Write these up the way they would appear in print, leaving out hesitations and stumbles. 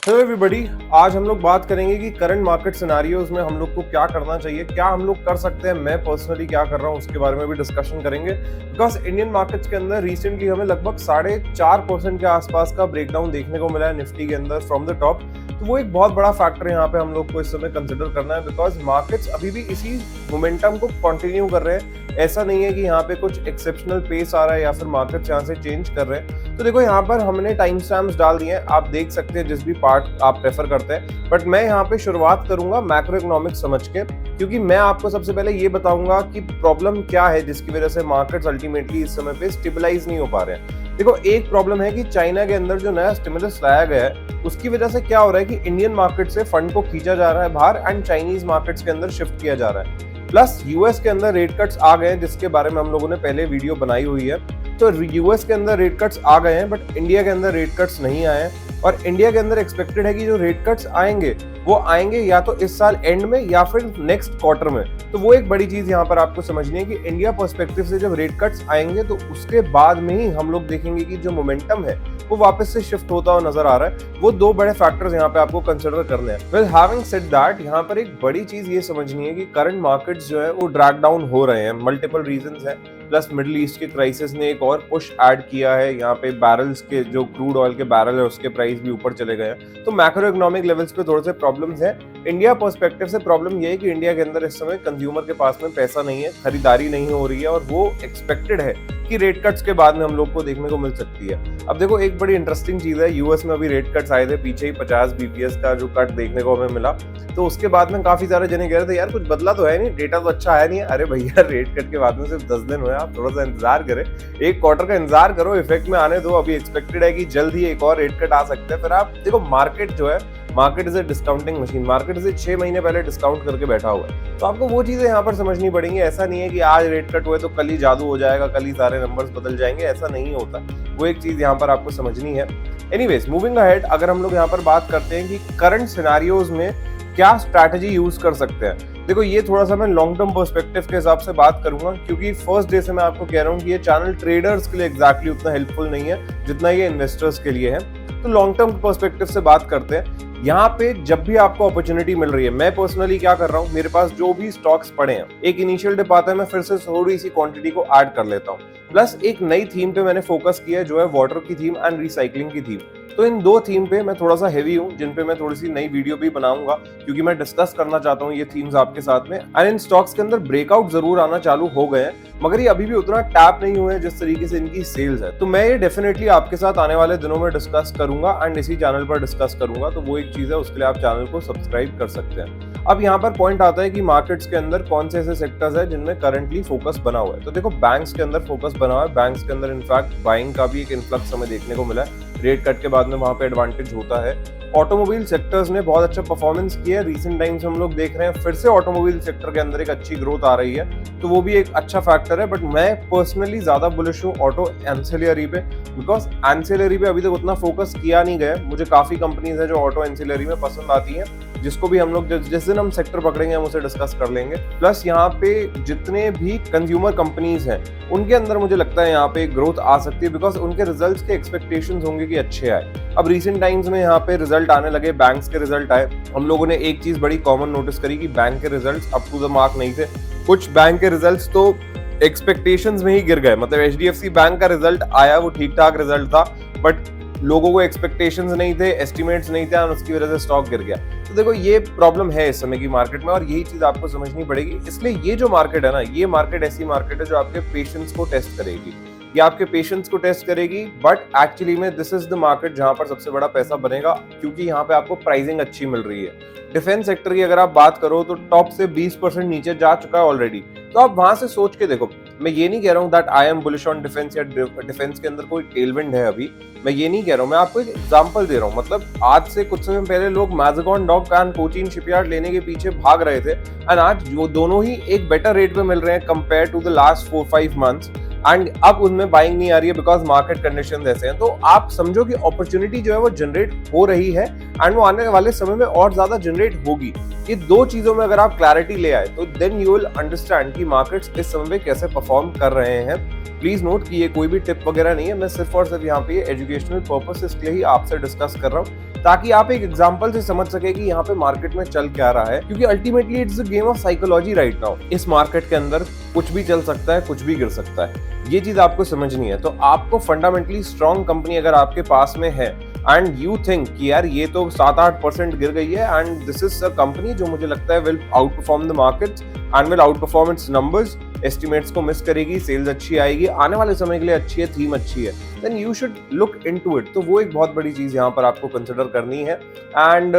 Hello everybody, आज हम लोग बात करेंगे कि करंट मार्केट सिनेरियोज में हम लोग को क्या करना चाहिए, क्या हम लोग कर सकते हैं। मैं पर्सनली क्या कर रहा हूँ उसके बारे में भी डिस्कशन करेंगे। बिकॉज इंडियन मार्केट्स के अंदर रिसेंटली हमें लगभग 4.5% के आसपास का ब्रेकडाउन देखने को मिला है निफ्टी के अंदर फ्रॉम द टॉप। तो वो एक बहुत बड़ा फैक्टर यहाँ पे हम लोग को इस समय कंसिडर करना है, बिकॉज मार्केट्स अभी भी इसी मोमेंटम को कंटिन्यू कर रहे हैं। ऐसा नहीं है कि यहाँ पे कुछ एक्सेप्शनल पेस आ रहा है या फिर मार्केट्स यहाँ से चेंज कर रहे हैं। तो देखो यहाँ पर हमने टाइम स्टैम्प्स डाल दिए हैं, आप देख सकते हैं जिस भी पार्ट आप प्रेफर करते हैं। बट मैं यहाँ पे शुरुआत करूंगा मैक्रो इकोनॉमिक्स समझ के, क्योंकि मैं आपको सबसे पहले ये बताऊंगा कि प्रॉब्लम क्या है जिसकी वजह से मार्केट्स अल्टीमेटली इस समय पे स्टेबलाइज नहीं हो पा रहे हैं। देखो, एक प्रॉब्लम है कि चाइना के अंदर जो नया स्टिमुलस लाया गया है उसकी वजह से क्या हो रहा है कि इंडियन मार्केट से फंड को खींचा जा रहा है बाहर एंड चाइनीज मार्केट्स के अंदर शिफ्ट किया जा रहा है। प्लस यूएस के अंदर रेट कट्स आ गए हैं जिसके बारे में हम लोगों ने पहले वीडियो बनाई हुई है। तो यूएस के अंदर रेट कट्स आ गए हैं बट इंडिया के अंदर रेट कट्स नहीं आए हैं। और इंडिया के अंदर एक्सपेक्टेड है कि जो रेट कट्स आएंगे वो आएंगे या तो इस साल एंड में या फिर नेक्स्ट क्वार्टर में। तो वो एक बड़ी चीज यहाँ पर आपको समझनी है कि इंडिया पर्सपेक्टिव से जब रेट कट्स आएंगे तो उसके बाद में ही हम लोग देखेंगे कि जो मोमेंटम है वो वापस से शिफ्ट होता हुआ नजर आ रहा है। वो दो बड़े फैक्टर्स यहाँ पे आपको कंसिडर करने हैं। वेल, हैविंग सेड दैट, यहाँ पर एक बड़ी चीज ये समझनी है कि करंट मार्केट्स जो है वो ड्रैग डाउन हो रहे हैं। मल्टीपल रीजंस हैं, प्लस मिडिल ईस्ट के क्राइसिस ने एक और पुश ऐड किया है। यहाँ पे बैरल्स के जो क्रूड ऑयल के बैरल है उसके प्राइस भी ऊपर चले गए हैं। तो मैक्रो इकोनॉमिक लेवल्स पे थोड़े से प्रॉब्लम्स है। इंडिया पर्सपेक्टिव से प्रॉब्लम ये है कि इंडिया के अंदर इस समय कंज्यूमर के पास में पैसा नहीं है, खरीदारी नहीं हो रही है और वो एक्सपेक्टेड है कि रेट कट्स के बाद में हम लोग को देखने को मिल सकती है। अब देखो, एक बड़ी इंटरेस्टिंग चीज है, यूएस में अभी रेट कट्स आए थे, पीछे ही 50 बीपीएस का जो कट देखने को हमें मिला। तो उसके बाद में काफी सारे जने कह रहे थे यार कुछ बदला तो है नहीं, डेटा तो अच्छा आया नहीं है। अरे भैया, रेट कट के बाद में सिर्फ 10 दिन हुए, आप थोड़ा सा इंतजार करें, एक क्वार्टर का इंतजार करो, इफेक्ट में आने दो। अभी एक्सपेक्टेड है कि जल्द ही एक और रेट कट आ सकते हैं। फिर आप देखो, मार्केट जो है, market is a discounting machine. Market इसे 6 महीने पहले डिस्काउंट करके बैठा हुआ है। तो आपको वो चीजें यहाँ पर समझनी पड़ेंगी। ऐसा नहीं है कि आज रेट कट हुए तो कल ही जादू हो जाएगा, कल ही सारे नंबर्स बदल जाएंगे, ऐसा नहीं होता। वो एक चीज यहाँ पर आपको समझनी है। एनीवेज, मूविंग अहेड, अगर हम लोग यहाँ पर बात करते हैं कि करंट सिनेरियोज में क्या स्ट्रैटेजी यूज कर सकते हैं। देखो, ये थोड़ा सा मैं लॉन्ग टर्म पर्सपेक्टिव के हिसाब से बात करूंगा, क्योंकि फर्स्ट डे से मैं आपको कह रहा हूँ कि ये चैनल ट्रेडर्स के लिए एग्जैक्टली उतना हेल्पफुल नहीं है जितना ये इन्वेस्टर्स के लिए है। तो लॉन्ग टर्म पर्सपेक्टिव से बात करते हैं। यहाँ पे जब भी आपको अपॉर्चुनिटी मिल रही है, मैं पर्सनली क्या कर रहा हूँ, मेरे पास जो भी स्टॉक्स पड़े हैं, एक इनिशियल डिप आता है, मैं फिर से थोड़ी सी क्वांटिटी को ऐड कर लेता हूँ। प्लस एक नई थीम पे मैंने फोकस किया है जो है वाटर की थीम एंड रिसाइकलिंग की थीम। तो इन दो थीम पे मैं थोड़ा सा हेवी हूँ, जिन पे मैं थोड़ी सी नई वीडियो भी बनाऊंगा, क्योंकि मैं डिस्कस करना चाहता हूँ ये थीम्स आपके साथ में। एंड इन स्टॉक्स के अंदर ब्रेकआउट जरूर आना चालू हो गए हैं, मगर ये अभी भी उतना टैप नहीं हुए हैं जिस तरीके से इनकी सेल्स है। तो मैं ये डेफिनेटली आपके साथ आने वाले दिनों में डिस्कस करूंगा एंड इसी चैनल पर डिस्कस करूंगा। तो वो एक चीज है, उसके लिए आप चैनल को सब्सक्राइब कर सकते हैं। अब यहाँ पर पॉइंट आता है कि मार्केट्स के अंदर कौन से ऐसे सेक्टर्स है जिनमें करंटली फोकस बना हुआ है। तो देखो, बैंक्स के अंदर फोकस बना हुआ है। बैंक्स के अंदर इनफैक्ट बाइंग का भी एक इन्फ्लक्स हमें देखने को मिला है। रेट कट के बाद में वहां पे एडवांटेज होता है। ऑटोमोबाइल सेक्टर्स ने बहुत अच्छा परफॉर्मेंस किया है रिसेंट टाइम्स। हम लोग देख रहे हैं फिर से ऑटोमोबाइल सेक्टर के अंदर एक अच्छी ग्रोथ आ रही है, तो वो भी एक अच्छा फैक्टर है। बट मैं पर्सनली ज्यादा बुलिश हूँ ऑटो एंसिलरी पे, बिकॉज एंसिलरी पे अभी तक उतना फोकस किया नहीं गया। मुझे काफी कंपनीज है जो ऑटो एंसिलरी में पसंद आती हैं, जिसको भी हम लोग जिस दिन हम सेक्टर पकड़ेंगे हम उसे डिस्कस कर लेंगे। प्लस यहाँ पे जितने भी कंज्यूमर कंपनीज हैं उनके अंदर मुझे लगता है यहाँ पे ग्रोथ आ सकती है, बिकॉज उनके रिजल्ट्स के एक्सपेक्टेशंस होंगे कि अच्छे आए। अब रिसेंट टाइम्स में यहाँ पे रिजल्ट आने लगे, बैंक्स के रिजल्ट आए। हम लोगों ने एक चीज बड़ी कॉमन नोटिस करी कि बैंक के results up to the mark नहीं थे। कुछ बैंक के रिजल्ट्स तो एक्सपेक्टेशंस में ही गिर गए। मतलब एचडीएफसी बैंक का रिजल्ट आया, वो ठीक ठाक रिजल्ट था, बट लोगों को एक्सपेक्टेशंस नहीं थे, एस्टिमेट्स नहीं थे और उसकी वजह से स्टॉक गिर गया। तो देखो, ये प्रॉब्लम है इस समय की मार्केट में और यही चीज आपको समझनी पड़ेगी। इसलिए ये जो मार्केट है ना, ये मार्केट ऐसी मार्केट है जो आपके पेशेंस को टेस्ट करेगी। ये आपके पेशेंस को टेस्ट करेगी, बट एक्चुअली में दिस इज द मार्केट जहां पर सबसे बड़ा पैसा बनेगा, क्योंकि यहाँ पे आपको प्राइसिंग अच्छी मिल रही है। डिफेंस सेक्टर की अगर आप बात करो तो टॉप से 20% नीचे जा चुका है ऑलरेडी। तो आप वहां से सोच के देखो, मैं ये नहीं कह रहा हूँ that I am bullish on defence या डिफेंस के अंदर कोई टेलविंड है अभी, मैं ये नहीं कह रहा हूँ। मैं आपको एक एग्जांपल दे रहा हूँ। मतलब आज से कुछ समय पहले लोग मैज़गान डॉक एंड कोचीन शिपयार्ड लेने के पीछे भाग रहे थे, एंड आज वो दोनों ही एक बेटर रेट पे मिल रहे हैं compare to the last 4-5 months. And अब उनमें बाइंग नहीं आ रही है बिकॉज मार्केट कंडीशन ऐसे हैं। तो आप समझो कि अपॉर्चुनिटी जो है वो जनरेट हो रही है एंड वो आने वाले समय में और ज्यादा जनरेट होगी। ये दो चीजों में अगर आप क्लैरिटी ले आए तो देन यू विल अंडरस्टैंड कि मार्केट्स इस समय में कैसे परफॉर्म कर रहे हैं। प्लीज नोट कि ये कोई भी टिप वगैरह नहीं है, मैं सिर्फ और सिर्फ यहाँ पे एजुकेशनल पर्पस इसलिए ही आपसे डिस्कस कर रहा हूँ ताकि आप एक एग्जांपल से समझ सके कि यहाँ पे मार्केट में चल क्या रहा है, क्योंकि ultimately it's a game of psychology right now. इस मार्केट के अंदर कुछ भी चल सकता है, कुछ भी गिर सकता है, ये चीज आपको समझनी है। तो आपको फंडामेंटली स्ट्रॉन्ग कंपनी अगर आपके पास में है एंड यू थिंक कि यार ये तो 7-8% गिर गई है and this is a company जो मुझे लगता है will out perform the market and will out perform it's numbers, estimates को मिस करेगी, सेल्स अच्छी आएगी, आने वाले समय के लिए अच्छी है, थीम अच्छी है, then you should look into it. तो वो एक बहुत बड़ी चीज यहाँ पर आपको कंसिडर करनी है। And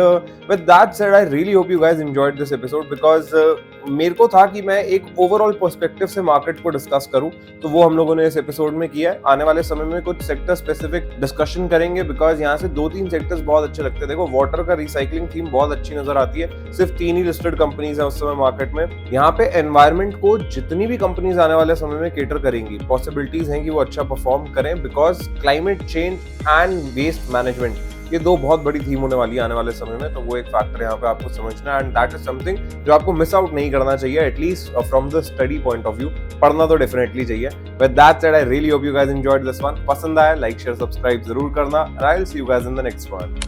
with that said I really hope you guys enjoyed this episode because मेरे को था कि मैं एक ओवरऑल पर्सपेक्टिव से मार्केट को डिस्कस करूं, तो वो हम लोगों ने इस एपिसोड में किया है। आने वाले समय में कुछ सेक्टर स्पेसिफिक डिस्कशन करेंगे बिकॉज यहाँ से 2-3 सेक्टर्स बहुत अच्छे लगते हैं। देखो वाटर का रिसाइकलिंग थीम बहुत अच्छी नजर आती है, सिर्फ 3 ही लिस्टेड कंपनीज है उस समय मार्केट में। यहाँ पे एनवायरमेंट को जितनी भी कंपनीज आने वाले समय में केटर करेंगी, पॉसिबिलिटीज हैं कि वो अच्छा परफॉर्म करें because climate change and waste management, ये दो बहुत बड़ी थीम होने वाली है आने वाले समय में। तो वो एक फैक्टर यहाँ पे आपको समझना है एंड दैट इज समथिंग जो आपको मिस आउट नहीं करना चाहिए, at least from the study point of view. पढ़ना तो डेफिनेटली चाहिए। With that said I really hope you guys enjoyed this one. पसंद आया लाइक शेयर सब्सक्राइब जरूर करना and I will see you guys in the next one.